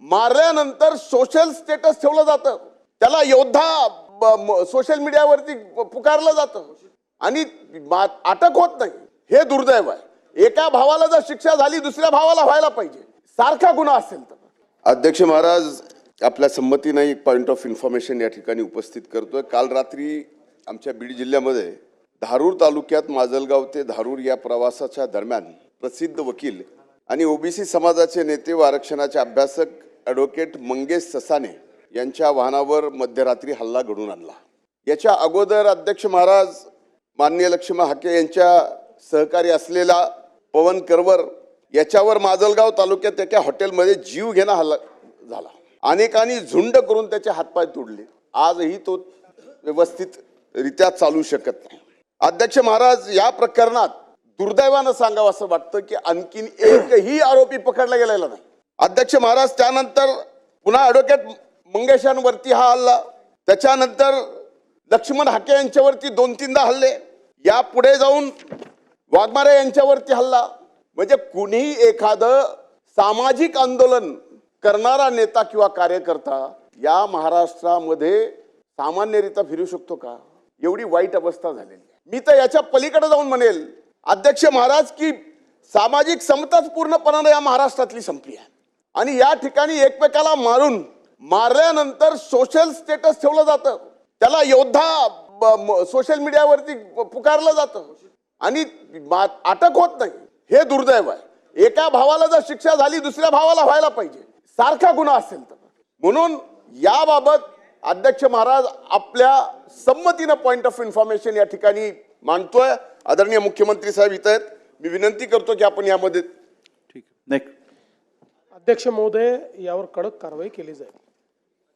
मारल्यानंतर social status ठेवलं जातं, त्याला योद्धा सोशल मीडियावरती पुकारलं जातं आणि अटक होत नाही. हे दुर्दैव आहे. एका भावाला जर शिक्षा झाली दुसऱ्या भावाला व्हायला पाहिजे, सारखा गुन्हा असेल तर. अध्यक्ष महाराज, आपल्या संमतीने एक पॉइंट ऑफ इन्फॉर्मेशन या ठिकाणी उपस्थित करतोय. काल रात्री आमच्या बीड जिल्ह्यामध्ये धारूर तालुक्यात माजलगाव ते धारूर या प्रवासाच्या दरम्यान प्रसिद्ध वकील आणि ओबीसी समाजाचे नेते व आरक्षणाचे अभ्यासक ॲडव्होकेट मंगेश ससाने यांच्या वाहनावर मध्यरात्री हल्ला घडून आणला. याच्या अगोदर अध्यक्ष महाराज, माननीय लक्ष्मण हाके यांच्या सहकारी असलेला पवन करवर याच्यावर माजलगाव तालुक्यात एका हॉटेलमध्ये जीव घेणा हल्ला झाला. अनेकांनी झुंड करून त्याचे हातपाय तोडले. आजही तो व्यवस्थित रित्या चालू शकत नाही. अध्यक्ष महाराज, या प्रकरणात दुर्दैवानं सांगावं असं वाटतं की आणखीन एकही आरोपी पकडला गेलेला नाही. अध्यक्ष महाराज, त्यानंतर पुन्हा ॲडव्होकेट मंगेशांवरती हा हल्ला, त्याच्यानंतर लक्ष्मण हाके यांच्यावरती 2-3दा हल्ले, या पुढे जाऊन वाघमारे यांच्यावरती हल्ला. म्हणजे कुणीही एखादं सामाजिक आंदोलन करणारा नेता किंवा कार्यकर्ता या महाराष्ट्रामध्ये सामान्यरित्या फिरू शकतो का? एवढी वाईट अवस्था झालेली. मी तर याच्या पलीकडे जाऊन म्हणेल अध्यक्ष महाराज की सामाजिक समताच पूर्णपणाने या महाराष्ट्रातली संपली आहे. आणि या ठिकाणी एकमेकाला मारल्यानंतर सोशल स्टेटस ठेवलं जातं, त्याला योद्धा सोशल मीडियावरती पुकारलं जातं आणि अटक होत नाही. हे दुर्दैव आहे. एका भावाला जर शिक्षा झाली दुसऱ्या भावाला व्हायला पाहिजे, सारखा गुन्हा असेल तर. म्हणून याबाबत अध्यक्ष महाराज आपल्या संमतीनं पॉइंट ऑफ इन्फॉर्मेशन या ठिकाणी मांडतोय. आदरणीय मुख्यमंत्री साहेब इथं आहेत. मी विनंती करतो की आपण यामध्ये ठीक. अध्यक्ष महोदय, यावर कडक कारवाई केली जाईल.